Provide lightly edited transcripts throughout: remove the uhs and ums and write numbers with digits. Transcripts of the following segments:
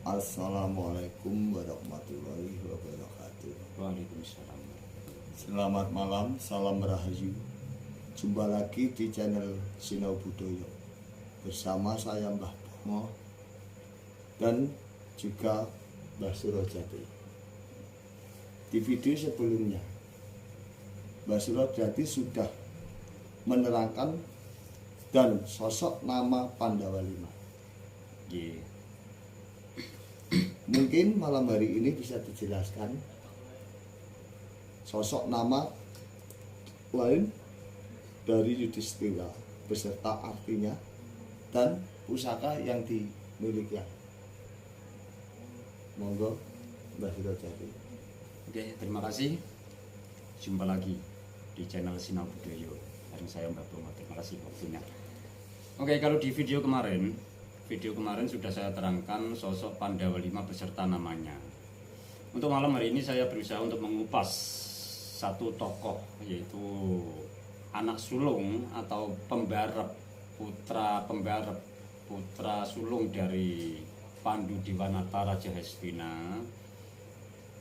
Assalamualaikum warahmatullahi wabarakatuh. Waalaikumsalam. Selamat malam, salam rahayu. Jumpa lagi di channel Sinau Budaya bersama saya Mbah Bomo dan juga Mbah Surojati. Di video sebelumnya Mbah Surojati sudah menerangkan dan sosok nama Pandawa Lima. Mungkin malam hari ini bisa dijelaskan sosok nama lain dari Yudhistira beserta artinya dan pusaka yang dimiliki. Monggo Mbah Surojati. Oke, terima kasih. Jumpa lagi di channel Sinau Budaya bareng saya Mbah Bomo. Terima kasih waktunya. Oke, kalau di video kemarin sudah saya terangkan sosok Pandawa Lima beserta namanya. Untuk malam hari ini saya berusaha untuk mengupas satu tokoh, yaitu anak sulung atau putra sulung dari Pandu Diwanata Raja Hestina.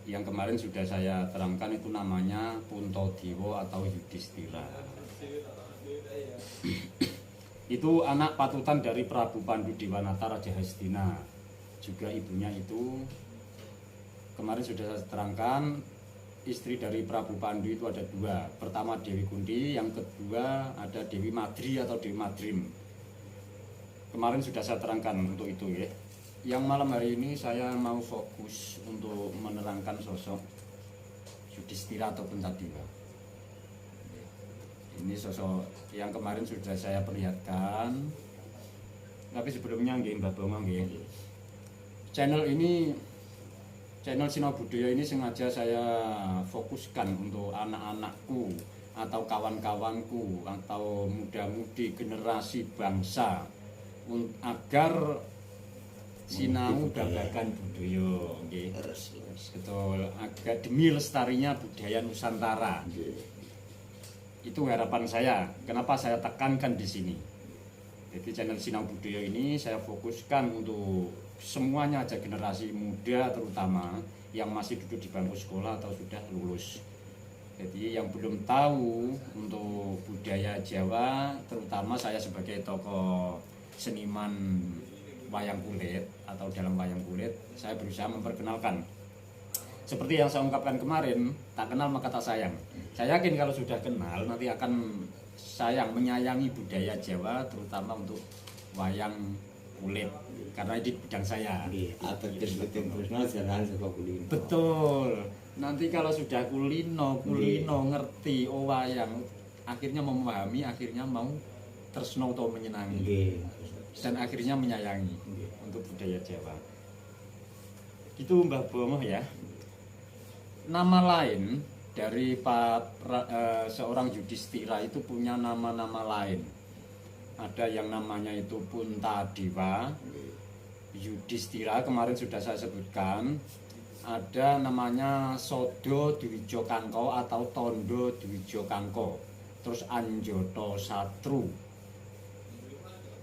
Yang kemarin sudah saya terangkan itu namanya Puntadewa atau Yudhistira. Itu anak patutan dari Prabu Pandu Diwanata Raja Hestina. Juga ibunya itu kemarin sudah saya terangkan, istri dari Prabu Pandu itu ada dua. Pertama Dewi Kunti, yang kedua ada Dewi Madri atau Dewi Madrim. Kemarin sudah saya terangkan untuk itu ya. Yang malam hari ini saya mau fokus untuk menerangkan sosok Yudhistira atau Puntadewa. Ini sosok yang kemarin sudah saya perlihatkan. Tapi sebelumnya nggih Mbah Bomo nggih. Channel Sinau Budaya ini sengaja saya fokuskan untuk anak-anakku atau kawan-kawanku atau muda-mudi generasi bangsa agar sinau babagan budaya nggih. Betul, agar demi lestarinya budaya Nusantara. Itu harapan saya. Kenapa saya tekankan di sini? Jadi channel Sinau Budaya ini saya fokuskan untuk semuanya aja, generasi muda terutama yang masih duduk di bangku sekolah atau sudah lulus. Jadi yang belum tahu untuk budaya Jawa, terutama saya sebagai tokoh seniman wayang kulit atau dalam wayang kulit, saya berusaha memperkenalkan. Seperti yang saya ungkapkan kemarin, tak kenal maka tak sayang. Saya yakin kalau sudah kenal nanti akan sayang, menyayangi budaya Jawa, terutama untuk wayang kulit, karena ini bidang saya. Betul. Nanti kalau sudah kulino ngerti wayang, akhirnya memahami, akhirnya mau tresno atau menyenangi, dan akhirnya menyayangi untuk budaya Jawa. Itu Mbah Bomo ya. Nama lain dari seorang Yudhistira itu punya nama-nama lain. Ada yang namanya itu Puntadewa, Yudhistira kemarin sudah saya sebutkan. Ada namanya Sodo Dwijo Kangko atau Tondo Dwijo Kangko. Terus Anjoto Satru.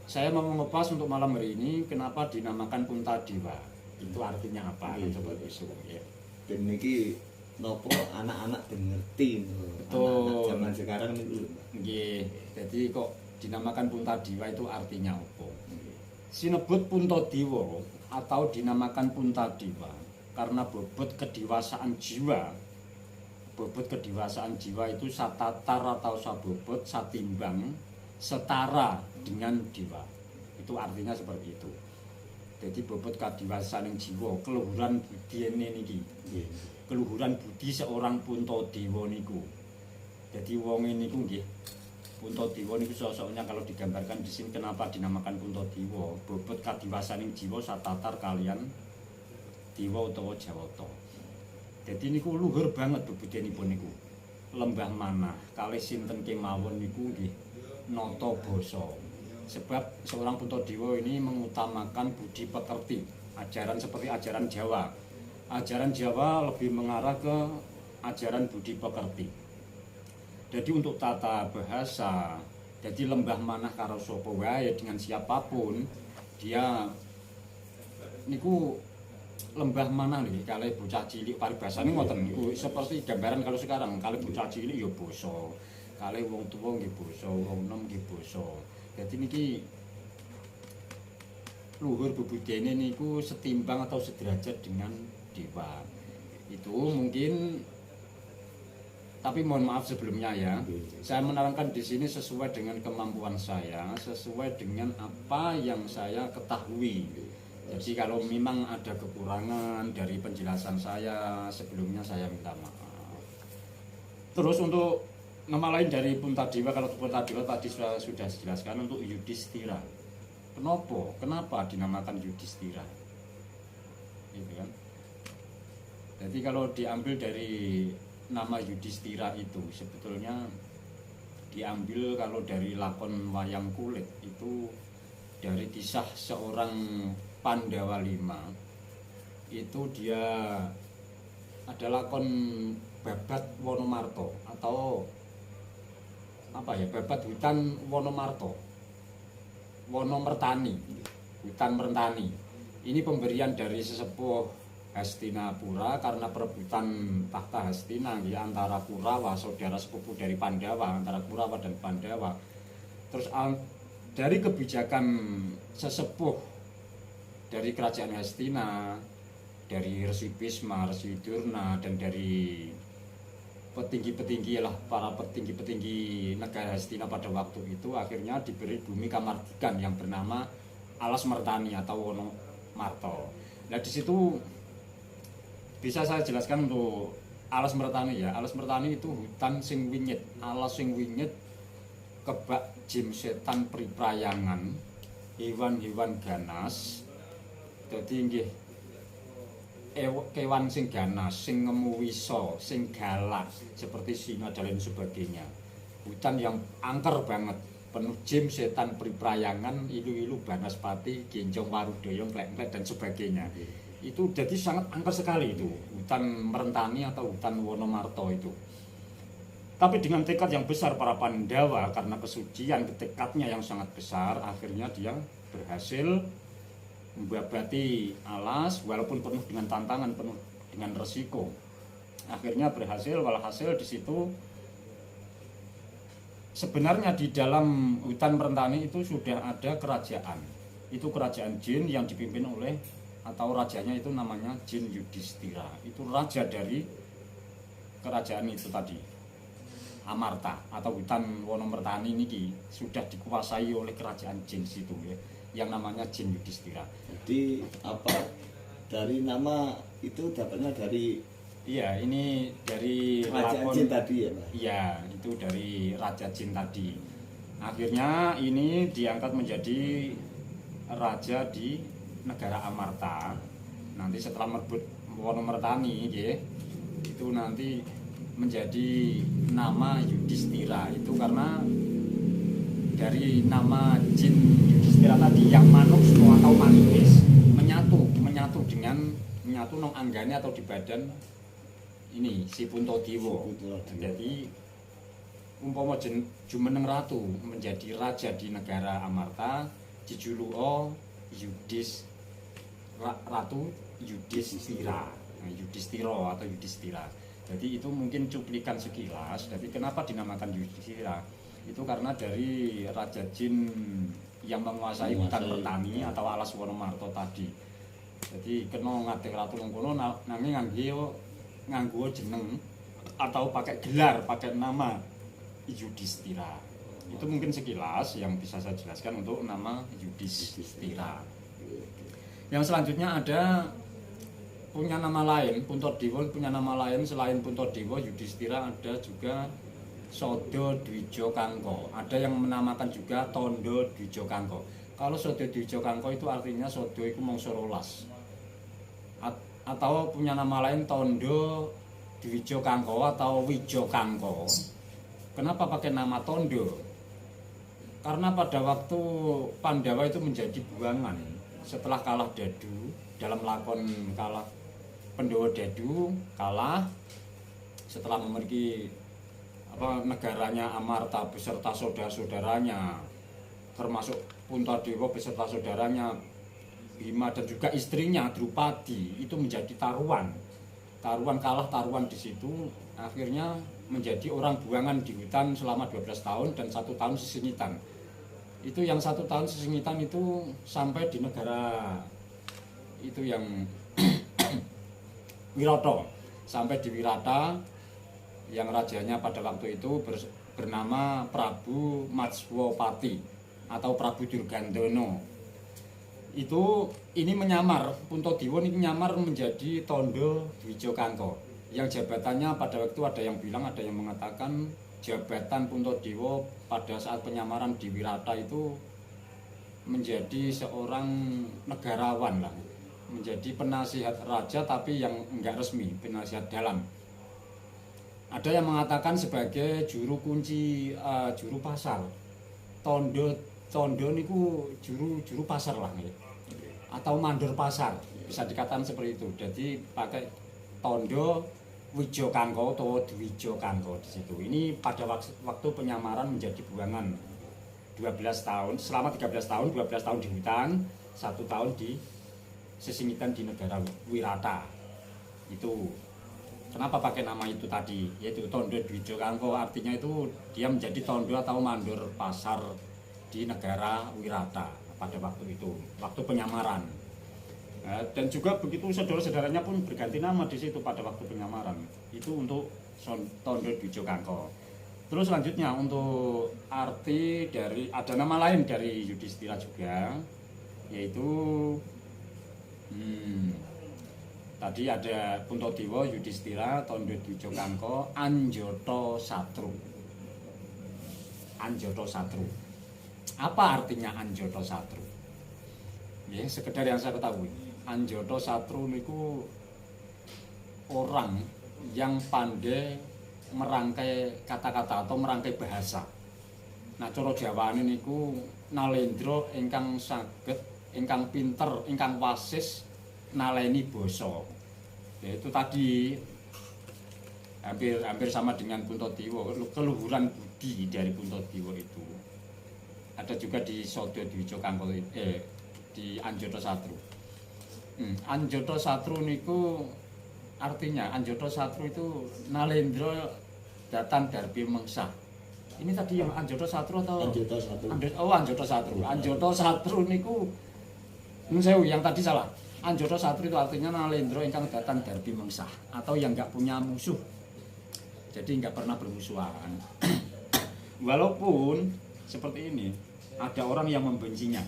Saya mau mengupas untuk malam hari ini kenapa dinamakan Puntadewa. Itu artinya apa? Coba besok ya. Dan niki nopo anak-anak ngerti. Betul. Anak zaman sekarang itu. Nggih. Jadi kok dinamakan Puntadewa itu artinya apa? Sinebut Puntadewa atau dinamakan Puntadewa karena bobot kedewasaan jiwa. Bobot kedewasaan jiwa itu satatar atau sabobot, satimbang, setara dengan dewa. Itu artinya seperti itu. Jadi bobot kedewasaan jiwa, keluhuran budi niki. Keluhuran budi seorang Puntadewa niku. Jadi wong niku nggih. Puntadewa niku sosoknya kalau digambarkan di sini kenapa dinamakan Puntadewa? Bobot kadewasaan jiwa satatar kalian dewa utawa jawata. Jadi niku luhur banget bebudinipun niku. Lembah manah kalih sinten kemawon niku nggih nata basa. Sebab seorang Puntadewa ini mengutamakan budi pekerti, ajaran seperti ajaran Jawa. Ajaran Jawa lebih mengarah ke ajaran budi pekerti. Jadi untuk tata bahasa, jadi lembah manah karo sapa wae dengan siapapun dia niku lembah mana nih kalau bocah cilik paribasane ngoten niku seperti gambaran kalau sekarang kalau bocah cilik ya basa, kalau wong tuwa nggih basa, wong enom nggih basa. Dadi niki luhur bebudayane niku setimbang atau sederajat dengan dewa. Itu mungkin, tapi mohon maaf sebelumnya ya, saya menerangkan di sini sesuai dengan kemampuan saya, sesuai dengan apa yang saya ketahui. Jadi kalau memang ada kekurangan dari penjelasan saya sebelumnya, saya minta maaf. Terus untuk nama lain dari Puntadewa, kalau Puntadewa tadi sudah dijelaskan untuk Yudhistira. Kenapa dinamakan Yudhistira? Gitu kan? Jadi kalau diambil dari nama Yudhistira itu sebetulnya diambil kalau dari lakon wayang kulit itu dari kisah seorang Pandawa 5. Itu dia ada lakon babat Wonomarto atau apa ya, babat hutan Wonomarto, Wonomertani, hutan Mertani. Ini pemberian dari sesepuh Hastinapura karena perebutan tahta Hastina ya, antara Kurawa, saudara sepupu dari Pandawa, antara Kurawa dan Pandawa. Terus dari kebijakan sesepuh dari kerajaan Hastina, dari Resi Bisma, Resi Durna, dan dari petinggi-petinggi lah, para petinggi-petinggi negara Hastina pada waktu itu akhirnya diberi bumi kamardikan yang bernama Alas Mertani atau Wonomarto. Nah di situ bisa saya jelaskan untuk Alas Mertani ya. Alas Mertani itu hutan sing winyit, alas sing winyit, kebak jim setan priprayangan, hewan-hewan ganas. Dadi nggih kewan sing ganas, sing ngemu wisa, sing galak seperti singa dan lain sebagainya. Hutan yang angker banget, penuh jim setan priprayangan, ilu-ilu banaspati, genjong warudoyong, klek-klek dan sebagainya. Itu jadi sangat angker sekali itu hutan Mertani atau hutan Wonomarto itu. Tapi dengan tekad yang besar para Pandawa, karena kesucian tekadnya yang sangat besar, akhirnya dia berhasil membabati alas walaupun penuh dengan tantangan, penuh dengan resiko. Akhirnya berhasil, walhasil di situ sebenarnya di dalam hutan Mertani itu sudah ada kerajaan. Itu kerajaan jin yang dipimpin oleh, atau rajanya itu namanya Jin Yudhistira. Itu raja dari kerajaan itu tadi, Amarta atau hutan Wonomertani ini sudah dikuasai oleh kerajaan jin situ ya, yang namanya Jin Yudhistira. Jadi apa dari nama itu dapatnya dari, iya, ini dari kerajaan lakon jin tadi ya Pak? Iya, itu dari Raja Jin tadi. Akhirnya ini diangkat menjadi raja di negara Amarta. Nanti setelah merebut Wonomertani ya, itu nanti menjadi nama Yudhistira. Itu karena dari nama Jin Yudhistira tadi yang manuk atau manipis menyatu dengan nang anggane atau di badan ini si Puntadewa. Jadi umpama jumeneng ratu menjadi raja di negara Amarta, dijuluka Ratu Yudhistira, Yudhistira atau Yudhistira. Jadi itu mungkin cuplikan sekilas. Jadi kenapa dinamakan Yudhistira? Itu karena dari Raja Jin yang menguasai hutan Mertani atau alas Wonomarto tadi. Jadi kena ngadeg ratu mengkono nanging nganggo jeneng atau pakai gelar, pakai nama Yudhistira. Itu mungkin sekilas yang bisa saya jelaskan untuk nama Yudhistira. Yang selanjutnya ada punya nama lain, Puntadewa punya nama lain selain Puntadewa, Yudhistira ada juga Sodo Dwijo Kangko. Ada yang menamakan juga Tondo Dwijo Kangko. Kalau Sodo Dwijo Kangko itu artinya Sodo itu mangsa 12. Atau punya nama lain Tondo Dwijo Kangko atau Wijo Kangko. Kenapa pakai nama Tondo? Karena pada waktu Pandawa itu menjadi buangan setelah kalah Dadu dalam lakon kalah Pandhawa Dadu kalah setelah memiliki negaranya Amarta beserta saudara-saudaranya, termasuk Puntadewa beserta saudaranya Bima dan juga istrinya Drupadi itu menjadi taruhan kalah taruhan di situ, akhirnya menjadi orang buangan di hutan selama 12 tahun dan 1 tahun sesingitan. Itu yang 1 tahun sesingitan itu sampai di negara itu yang Wirata, sampai di Wirata yang rajanya pada waktu itu bernama Prabu Matswapati atau Prabu Durgandono. Ini menyamar, Puntadewa ini menyamar menjadi Tondo Dwijo Kangko, yang jabatannya pada waktu ada yang bilang, ada yang mengatakan jabatan Puntadewa pada saat penyamaran di Wirata itu menjadi seorang negarawan lah, menjadi penasihat raja tapi yang enggak resmi, penasihat dalam. Ada yang mengatakan sebagai juru kunci, juru pasar. Tondo niku juru pasar lah ya. Atau mandor pasar, bisa dikatakan seperti itu. Jadi pakai Tondo Wijo Kangko atau Dwijo Kangko di situ. Ini pada waktu penyamaran menjadi buangan 12 tahun, selama 13 tahun, 12 tahun di hutan, 1 tahun di sesingitan di negara Wirata. Itu kenapa pakai nama itu tadi, yaitu Tondo Dwijo Kangko, artinya itu dia menjadi tondo atau mandor pasar di negara Wirata pada waktu itu, waktu penyamaran. Dan juga begitu saudara-saudaranya pun berganti nama di situ pada waktu penyamaran. Itu untuk Tondo Dwijo Kangko. Terus selanjutnya untuk arti dari, ada nama lain dari Yudhistira juga, yaitu tadi ada Puntadewa, Yudhistira, Tondo Dwijo Kangko, Anjata Satru. Anjata Satru. Apa artinya Anjata Satru? Ya, sekedar yang saya ketahui, Anjata Satru niku orang yang pandai merangkai kata-kata atau merangkai bahasa. Nah, cara Jawane niku Nalendra ingkang saged, ingkang pinter, ingkang wasis naleni basa. Yaitu tadi hampir sama dengan Puntadewa, keluhuran budi dari Puntadewa itu. Ada juga di Sodo Dwijo Kangko, di Anjata Satru. Anjata Satru niku artinya, Anjata Satru itu Nalendra Datan Darbi Mengsah. Ini tadi yang Anjata Satru atau Anjata Satru. Anjata Satru. Anjata Satru niku yang tadi salah. Anjata Satru itu artinya Nalendra ingkang Datan Darbi Mengsah, atau yang enggak punya musuh. Jadi enggak pernah bermusuhan. Walaupun seperti ini, ada orang yang membencinya.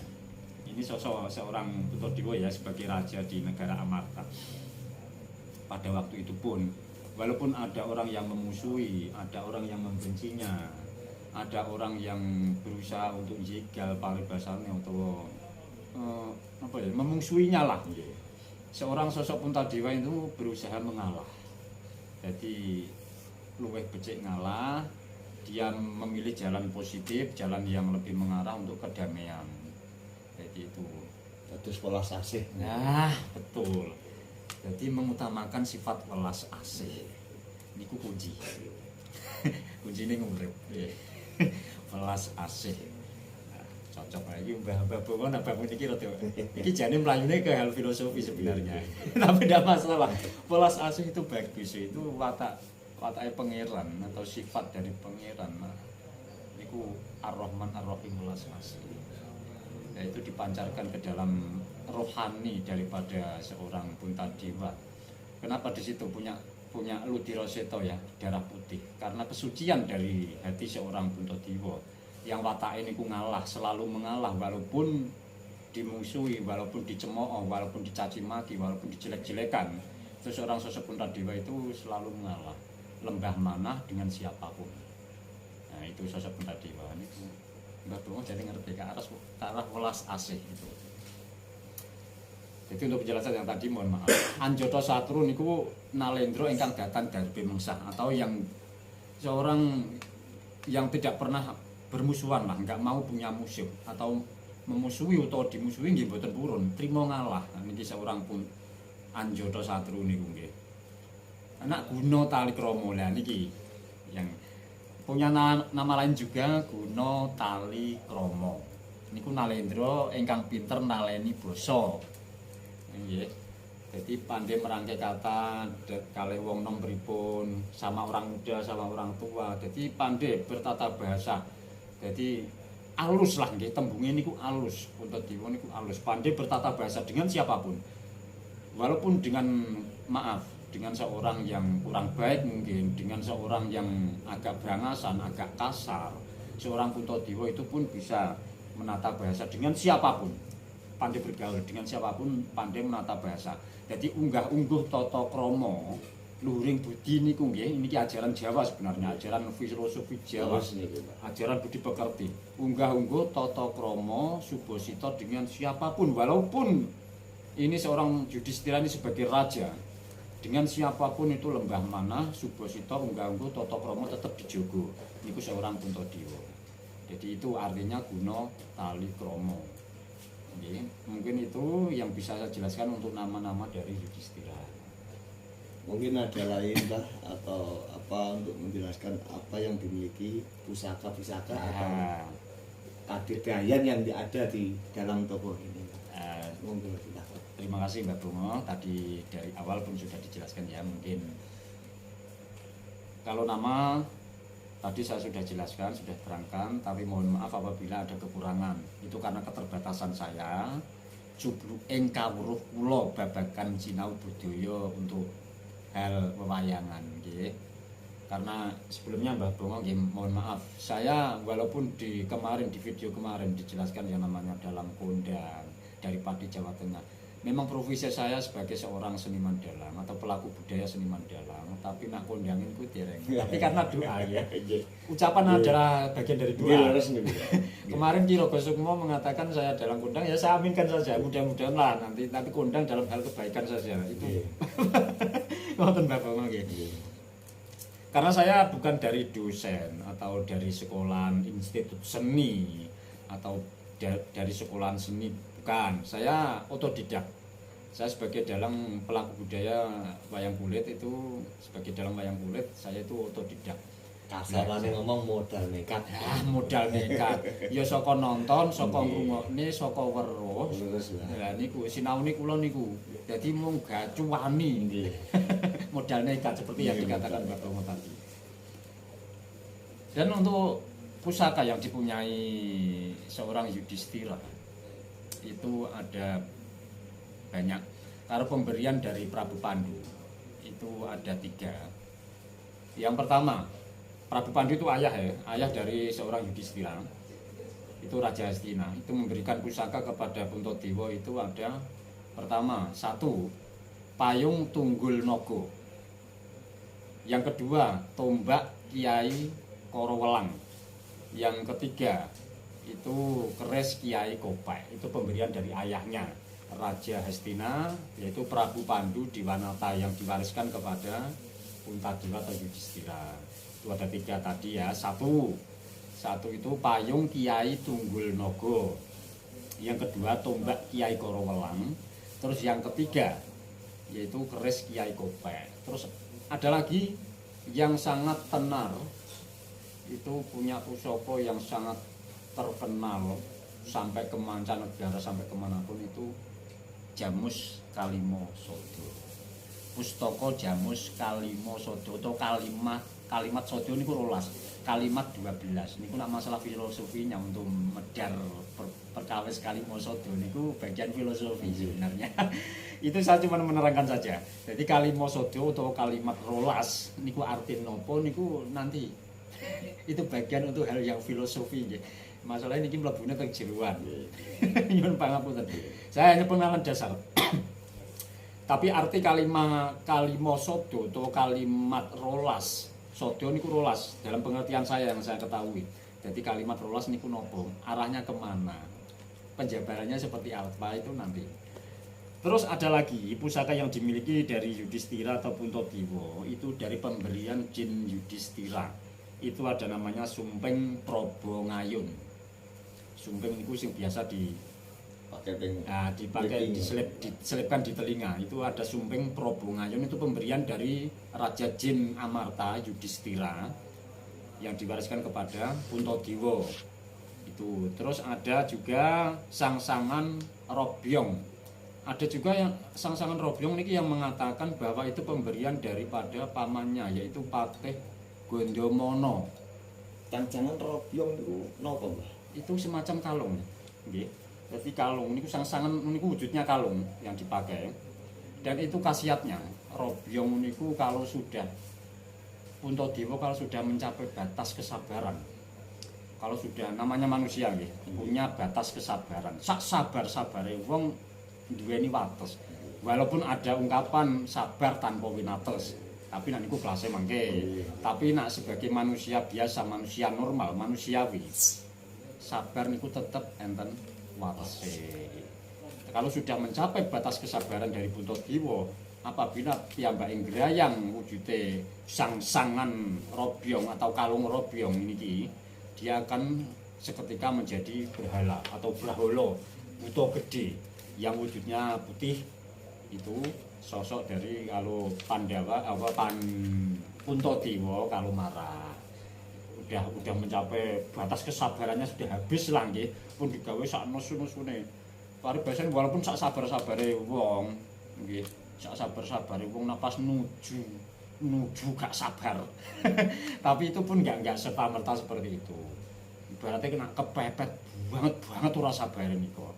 Ini sosok seorang Puntadewa ya, sebagai raja di negara Amarta. Pada waktu itu pun, walaupun ada orang yang memusuhi, ada orang yang membencinya, ada orang yang berusaha untuk jegal paribasannya atau memusuhinya lah. Seorang sosok Puntadewa itu berusaha mengalah. Jadi luweh becik ngalah, dia memilih jalan positif, jalan yang lebih mengarah untuk kedamaian. Jadi itu. Terus welas asih. Nah, betul. Jadi mengutamakan sifat welas asih. Niku kunci. Kuncine ngurip. Welas asih. Nah, cocok lagi mbah-mbah Bongo nak bab niki rada. Iki jane mlayune ke hal filosofi sebenarnya. Tapi tidak masalah. Welas asih itu bagus, itu watake pangeran atau sifat dari pangeran. Nah, niku Ar-Rahman Ar-Rahim welas asih. Yaitu dipancarkan ke dalam rohani daripada seorang Puntadewa. Kenapa di situ punya Ludira Seta ya, darah putih, karena kesucian dari hati seorang Puntadewa yang watake niku ngalah, selalu mengalah walaupun dimusuhi, walaupun dicemooh, walaupun dicaci maki, walaupun dijelek-jelekan. Terus seorang sosok Puntadewa itu selalu mengalah, lembah manah dengan siapapun. Nah, itu sosok Puntadewa niku. Mbah Bongo jadi ngerti ke arah welas asih itu. Jadi untuk penjelasan yang tadi mohon maaf. Anjata Satru niku Nalendra ingkang Datan Darbi Mengsah, atau yang seorang yang tidak pernah bermusuhan lah, enggak mau punya musuh atau memusuhi atau dimusuhi nggih mboten purun, trimo ngalah. Nah, niki seorang pun Anjata Satru niku nggih. Anak Guna Talikrama lah niki yang punya nama lain juga, Guna Talikrama. Niku Nalendra ingkang pinter naleni basa. Nggih. Jadi pandai merangkai kata kalih wong nom pripun, sama orang muda sama orang tua. Jadi pandai bertata bahasa. Jadi alus lah nggih, tembunge niku alus. Puntadewa niku alus, pandai bertata bahasa dengan siapapun. Walaupun dengan maaf, dengan seorang yang kurang baik mungkin, dengan seorang yang agak berangasan, agak kasar, seorang Puntadewa itu pun bisa menata bahasa dengan siapapun. Pandai bergaul dengan siapapun, pandai menata bahasa. Jadi unggah-ungguh tata krama luhuring budi niku nggih, niki ajaran Jawa sebenarnya, ajaran filosofi Jawa. Ajaran budi pekerti. Unggah-ungguh tata krama subasita dengan siapapun, walaupun ini seorang Yudhistira ini sebagai raja. Dengan siapapun itu lembah mana subasita unggah-ungguh tata krama tetap dijogo. Niku seorang Puntadewa. Jadi itu artinya guna tali krama. Oke, mungkin itu yang bisa saya jelaskan untuk nama-nama dari Yudhistira. Mungkin ada lain lah atau apa untuk menjelaskan apa yang dimiliki pusaka-pusaka atau kadidayan yang ada di dalam tokoh ini. Monggo silakan. Terima kasih Mbak Bungo, tadi dari awal pun sudah dijelaskan ya. Mungkin kalau nama tadi saya sudah jelaskan, sudah terangkan, tapi mohon maaf apabila ada kekurangan. Itu karena keterbatasan saya. Jublu ing kawruh kula babagan sinau budaya untuk hal wewayangan nggih. Karena sebelumnya Mbah Bongo nggih mohon maaf. Saya walaupun di video kemarin dijelaskan yang namanya dalam kondang dari Pati Jawa Tengah. Memang profesi saya sebagai seorang seniman dalang atau pelaku budaya seniman dalang, tapi nak kondangin ku dereng. Tapi karena doa ya. Ucapan adalah bagian dari doa. Kemarin Ki Rogo Sukmo mengatakan saya dalang kondang, ya saya aminkan saja. Mudah-mudahan lah nanti kondang dalam hal kebaikan saja. Itu. Ngoten Bapak nggih. Karena saya bukan dari dosen atau dari sekolahan institut seni atau dari sekolahan seni, bukan. Saya otodidak. Saya sebagai dalang pelaku budaya wayang kulit itu, sebagai dalang wayang kulit saya itu otodidak. Kasarane ngomong modal nekat. Modal nekat. Ya saka nonton, saka ngrungokne, saka weruh. Lah niku sinaune kula niku. Dadi mung gacuwani nggih. Modal nekat seperti yang dikatakan Mbak Romo tadi. Dan untuk pusaka yang dipunyai seorang Yudhistira itu ada banyak. Kalau pemberian dari Prabu Pandu itu ada 3. Yang pertama, Prabu Pandu itu ayah ya, ayah dari seorang Yudhistira. Itu Raja Hastina. Itu memberikan pusaka kepada Puntadewa itu ada pertama, 1 payung tunggul naga. Yang kedua, tombak Kiai Korowelang. Yang ketiga, itu keris Kiai Kopai. Itu pemberian dari ayahnya Raja Hastina, yaitu Prabu Pandu Diwanata, yang diwariskan kepada Puntadewa atau Yudhistira. Itu ada 3 tadi ya. Satu itu payung Kiai Tunggul Naga. Yang kedua tombak Kiai Korowelang. Terus yang ketiga yaitu keris Kiai Kopai. Terus ada lagi yang sangat tenar, itu punya pusaka yang sangat terkenal sampai ke mancanegara, sampai kemanapun, itu Jamus Kalimo Sodo. Pustaka Jamus Kalimo Sodo atau kalimat Sodo niku 12, kalimat 12 niku nak masalah filosofinya untuk medar perkawis Kalimo Sodo niku bagian filosofi sebenarnya. Itu saya cuma menerangkan saja. Jadi Kalimo Sodo atau kalimat 12 niku arti nopo niku nanti itu bagian untuk hal yang filosofi nggih. Masalahnya niki mlebune teng jeroan. Nyuwun pangapunten. Saya hanya pengalaman dasar. Tapi arti kalimo sodo atau kalimat rolas, sodo niku rolas dalam pengertian saya yang saya ketahui. Jadi kalimat rolas niku nopo, arahnya kemana, penjabarannya seperti apa itu nanti. Terus ada lagi pusaka yang dimiliki dari Yudhistira atau Puntadewa, itu dari pemberian Jin Yudhistira. Itu ada namanya sumping Probo Ngayun. Sumping niku sing biasa dipakai diselipkan di telinga. Itu ada sumping Probo Ngayun, itu pemberian dari Raja Jin Amarta Yudhistira yang diwariskan kepada Puntadewa. Itu terus ada juga sangsangan Robyong. Ada juga yang Sangsangan Robyong niki yang mengatakan bahwa itu pemberian daripada pamannya yaitu Patih Gondomono. Sangsangan Robyong niku napa, Mbah? Itu semacam kalung, nggih. Jadi kalung niku Sangsangan niku wujudnya kalung yang dipakai. Dan itu khasiatnya Robyong niku kalau sudah Puntadewa kalau sudah mencapai batas kesabaran. Kalau sudah namanya manusia nggih, punya batas kesabaran. Sak sabar-sabare wong duweni wates. Walaupun ada ungkapan sabar tanpa winates, tapi nek niku kelasé mangke. Tapi nak sebagai manusia biasa, manusia normal, manusiawi, sabar niku tetep enten watese. Kalau sudah mencapai batas kesabaran dari Puntadewa, apabila piyambak inggrayang wujude Sangsangan Robyong atau kalung Robyong niki, dia akan seketika menjadi berhala atau braholo buto gede yang wujudnya putih. Itu sosok dari kalau Pandawa Puntadewa kalau marah udah mencapai batas kesabarannya, sudah habis lah nggih, pun digawe sak nesu-nesune. Paribasan walaupun sak sabar-sabare wong nggih, sak sabar-sabare wong napas nuju gak sabar. Tapi itu pun enggak serta-merta seperti itu. Ibaratnya kena kepepet banget ora sabar niku.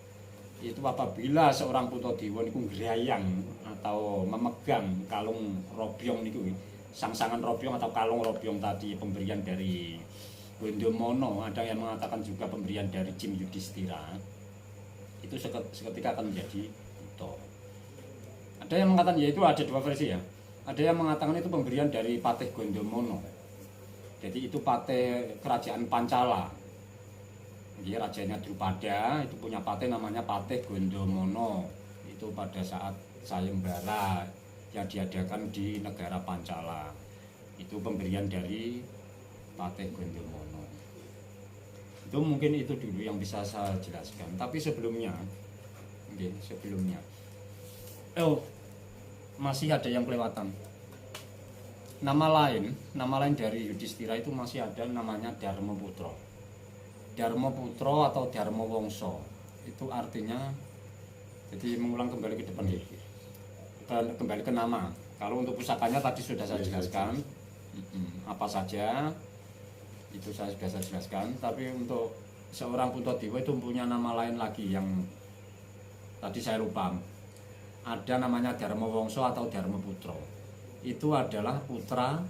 Itu apabila seorang Puntadewa niku ngrayang atau memegang kalung Robyong niku, Sangsangan Robyong atau kalung Robyong tadi, pemberian dari Gondomono, ada yang mengatakan juga pemberian dari Jim Yudhistira, itu seketika akan menjadi buta. Ada yang mengatakan, yaitu ada dua versi ya. Ada yang mengatakan itu pemberian dari Patih Gondomono. Jadi itu patih kerajaan Pancala. Dia rajanya Drupada, itu punya patih namanya Patih Gondomono. Itu pada saat sayembara yang diadakan di negara Pancala. Itu pemberian dari Patih Gondomono. Itu mungkin itu dulu yang bisa saya jelaskan. Tapi sebelumnya, masih ada yang kelewatan. Nama lain dari Yudhistira itu masih ada, namanya Dharmaputra. Dharmaputra atau Dharmawangsa itu artinya, jadi mengulang kembali ke depan, kembali ke nama. Kalau untuk pusakanya tadi sudah saya jelaskan apa saja, itu saya sudah saya jelaskan. Tapi untuk seorang Puntadewa itu punya nama lain lagi yang tadi saya lupa. Ada namanya Dharmawangsa atau Dharmaputra. Itu adalah putra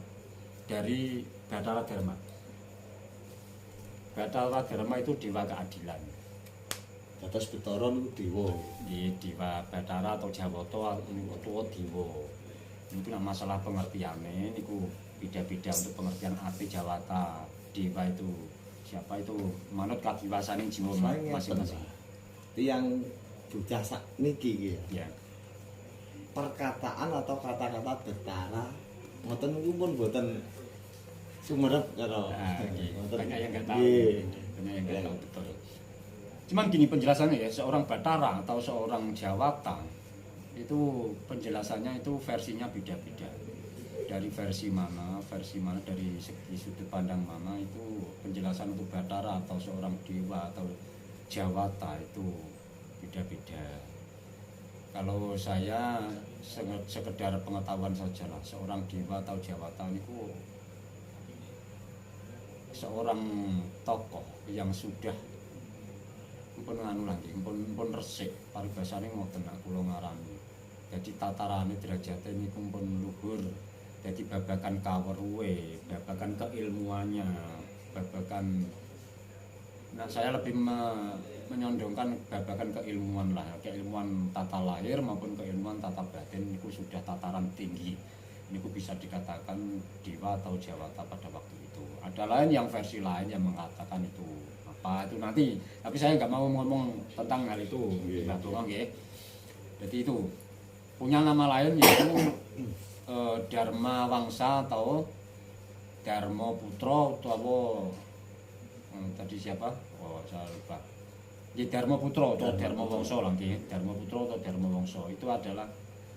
dari Bathara Dharma. Bathara Dharma itu dewa keadilan. Dados Bathara niku dewa. Nggih, dewa Bathara atau Jawata utawa dewa. Niku masalah pengertiane niku beda-beda untuk pengertian arti Jawata. Dewa itu siapa itu manut kabiwasane jiwa masing-masing. Yang bocah sak niki ya. Perkataan atau kata-kata Bathara ngoten niku pun mboten sumerep karo. Banyak yang enggak tahu. Banyak yang enggak tahu betul. Cuman gini penjelasannya ya, seorang Bathara atau seorang Jawata itu penjelasannya itu versinya beda-beda. Dari versi mana dari segi sudut pandang mana, itu penjelasan untuk Bathara atau seorang dewa atau Jawata itu beda-beda. Kalau saya sekedar pengetahuan saja lah, seorang dewa atau Jawata itu seorang tokoh yang sudah pun anu lagi, pun resik, paribasane ngoten kula ngarani. Jadi tatarane derajate niku pun luhur. Jadi babakan kaweruhe, babakan keilmuannya, babakan saya lebih menyondongkan babakan keilmuan lah, keilmuan tata lahir maupun keilmuan tata batin niku sudah tataran tinggi. Niku bisa dikatakan dewa atau Jawata pada waktu itu. Ada lain yang versi lain yang mengatakan itu apa itu nanti. Tapi saya nggak mau ngomong tentang hal itu, nggak doang ya. Jadi itu punya nama lain yaitu Dharmawangsa atau Dharmaputra atau tadi siapa? Oh saya lupa. Jadi Dharmaputra atau Dharmawangsa lagi. Dharmaputra atau Dharmawangsa itu adalah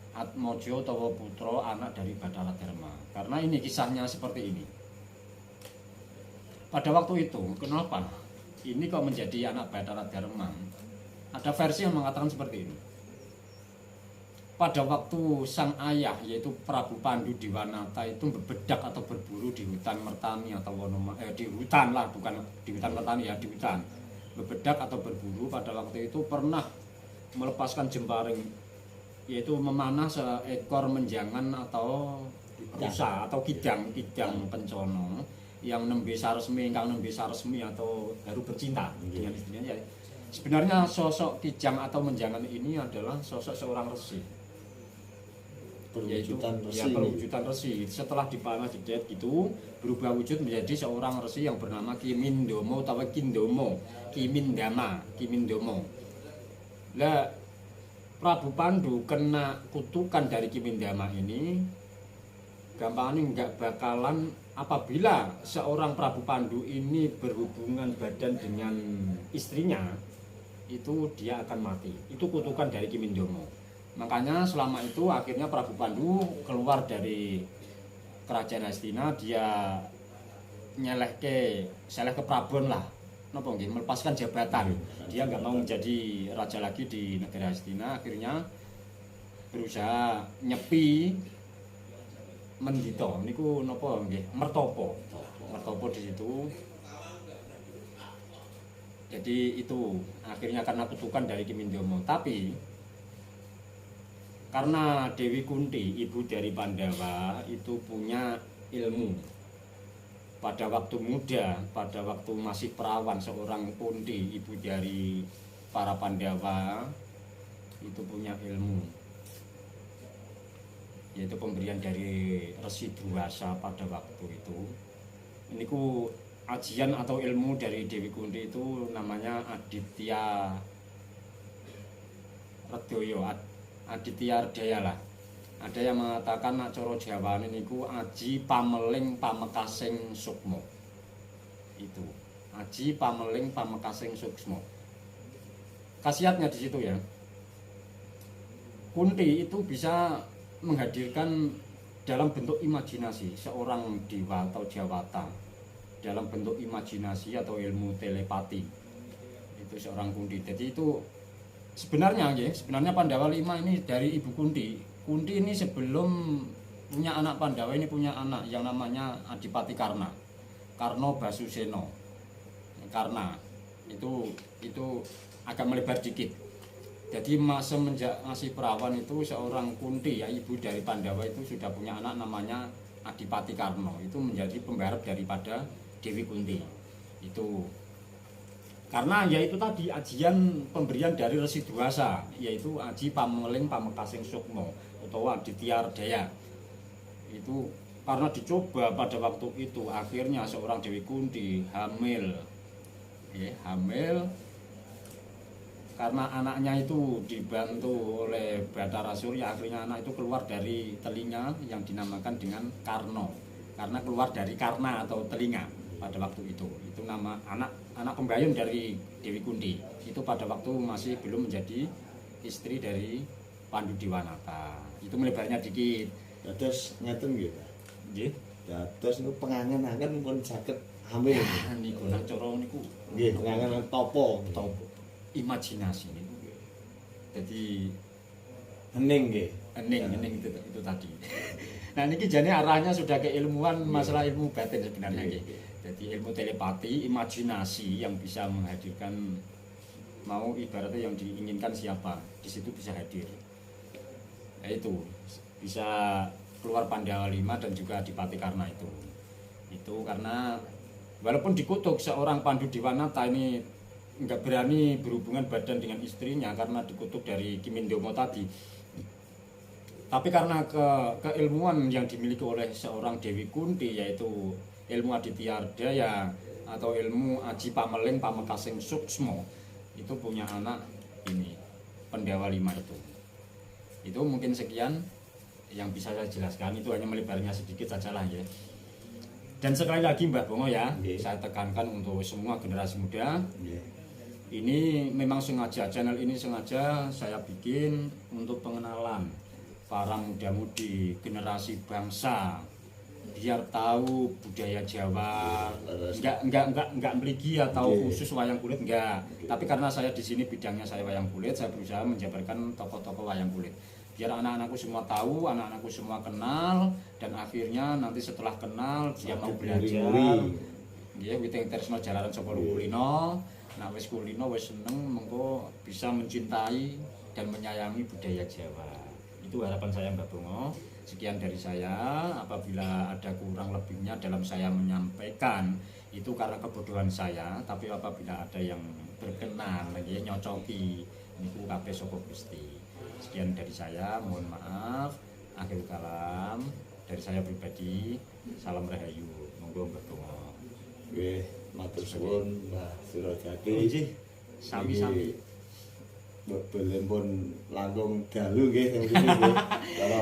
Atmaja atau putra anak dari Bathara Dharma. Karena ini kisahnya seperti ini. Pada waktu itu, kenapa ini kok menjadi anak Bathara Dharma? Ada versi yang mengatakan seperti ini. pada waktu sang ayah yaitu Prabu Pandu Diwanata itu berbedak atau berburu di hutan Mertani atau di hutan lah, bukan di hutan Mertani ya, di hutan berbedak atau berburu. Pada waktu itu pernah melepaskan jemparing, yaitu memanah seekor menjangan atau rusa atau kidang kencono yang nembe saresmi, ingkang nembe saresmi atau baru bercinta dengan istrinya. Ya, sebenarnya sosok kijang atau menjangan ini adalah sosok seorang resi, yaitu perwujudan resi. Setelah dipanah jedet itu berubah wujud menjadi seorang resi yang bernama Kimindomo atau Kimindomo. Lah Prabu Pandu kena kutukan dari Kimindama ini, gampangnya nggak bakalan apabila seorang Prabu Pandu ini berhubungan badan dengan istrinya, itu dia akan mati. Itu kutukan dari Kimindomo. Makanya selama itu akhirnya Prabu Pandu keluar dari kerajaan Hastina, dia seleh ke Prabon lah, napa nggih, melepaskan jabatan. Dia nggak mau menjadi raja lagi di negara Hastina, akhirnya berusaha nyepi mendito niku napa nggih, mertopo di situ. Jadi itu akhirnya karena kutukan dari Kimindomo. Tapi karena Dewi Kunti, ibu dari Pandawa, itu punya ilmu. Pada waktu muda, pada waktu masih perawan, seorang Kunti, ibu dari para Pandawa, itu punya ilmu, yaitu pemberian dari Resi Dwasa pada waktu itu. Ini ku ajian atau ilmu dari Dewi Kunti itu namanya Aditya Redoyo, Aditya Ardaya lah. Ada yang mengatakan nak coro Jawane niku aji pameling pamekasing sukmo. Itu aji pameling pamekasing sukmo. Khasiatnya di situ ya. Kunti itu bisa menghadirkan dalam bentuk imajinasi seorang dewa atau jawata, dalam bentuk imajinasi atau ilmu telepati. Itu seorang Kunti. Jadi itu sebenarnya Pandawa 5 ini dari Ibu Kunti. Kunti ini sebelum punya anak Pandawa ini punya anak yang namanya Adipati Karna, Karno Basuseno. Karna itu agak melebar dikit. Jadi semenjak masih perawan itu seorang Kunti ya, ibu dari Pandawa itu sudah punya anak namanya Adipati Karno. Itu menjadi pembarep daripada Dewi Kunti. Itu karena yaitu tadi ajian pemberian dari Resi Dwasa, yaitu aji pameling pamekasing sukmo atau Aditya Ardaya. Itu karena dicoba pada waktu itu, akhirnya seorang Dewi Kunti hamil karena anaknya itu dibantu oleh Bathara Surya. Akhirnya anak itu keluar dari telinga yang dinamakan dengan Karno, karena keluar dari karna atau telinga pada waktu itu. Itu nama anak pembayun dari Dewi Kunti. Itu pada waktu masih belum menjadi istri dari Pandu Diwanata. Itu melebarnya dikit. Dados ngeten nggih, Pak. Nggih. Dados niku pengangen-angen pun saged hamil. Niku nak cara niku. Nggih, pengangen topo. Imajinasi niku. Jadi Hening nggih. Hening itu tadi. Nah niki jane arahnya sudah ke ilmuwan, masalah ilmu batin sebenarnya nggih. Jadi ilmu telepati, imajinasi yang bisa menghadirkan, mau ibaratnya yang diinginkan siapa, di situ bisa hadir. Nah, itu bisa keluar Pandawa 5 dan juga Adipati Karna itu. Itu karena walaupun dikutuk seorang Pandu Diwanata ini nggak berani berhubungan badan dengan istrinya karena dikutuk dari Kimindomo tadi. Tapi karena keilmuan yang dimiliki oleh seorang Dewi Kunti, yaitu ilmu Aditya Ardaya atau ilmu aji pameling pamekasing suksmo, itu punya anak ini Pandawa 5 itu. Itu mungkin sekian yang bisa saya jelaskan, itu hanya melebarnya sedikit saja lah ya. Dan sekali lagi Mbah Bongo ya, saya tekankan untuk semua generasi muda, ini memang sengaja, channel ini sengaja saya bikin untuk pengenalan para muda-mudi generasi bangsa, biar tahu budaya Jawa, enggak meligi atau khusus wayang kulit, enggak. Tapi karena saya di sini bidangnya saya wayang kulit, saya berusaha menjabarkan tokoh-tokoh wayang kulit biar anak-anakku semua tahu, anak-anakku semua kenal, dan akhirnya nanti setelah kenal dia mau belajar. Nggih, wit tresno jalaran saka kulino. Nah wis kulino wis seneng mengko bisa mencintai dan menyayangi budaya Jawa. Itu harapan saya Mbak Bongo. Sekian dari saya. Apabila ada kurang lebihnya dalam saya menyampaikan itu karena kebodohan saya, tapi apabila ada yang berkenan lagi nyocoki niku kabeh saka Gusti. Sekian dari saya, mohon maaf. Akhir kalam dari saya pribadi. Salam rahayu. Monggo Mbak Bongo. Nggih, matur suwun Mbah Surajati. Nggih. Sami-sami. Boleh pun langkung dalu nggih teng kene nggih. Kalau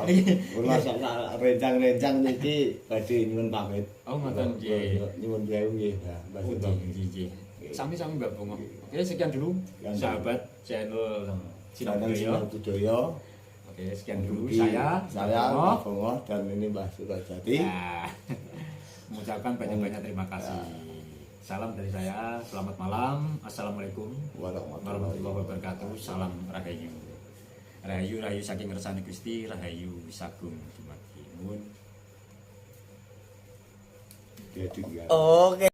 kula sak rencang-rencang niki badhe nyuwun pamit. Oh ngoten nggih. Nyuwun sewu nggih, Mbah Surajati. Nggih. Sami-sami Mbak Bongo. Oke, sekian dulu sahabat channel Sinar Budaya. Oke, sekian dulu saya Mbah Bongo dan ini Mbah Surajati. Ya. Mengucapkan banyak-banyak terima kasih. Salam dari saya, selamat malam. Assalamualaikum warahmatullahi wabarakatuh. Salam rahayu. Rahayu saking ngersani Gusti, rahayu sagung dumadi. Nuwun. Oke.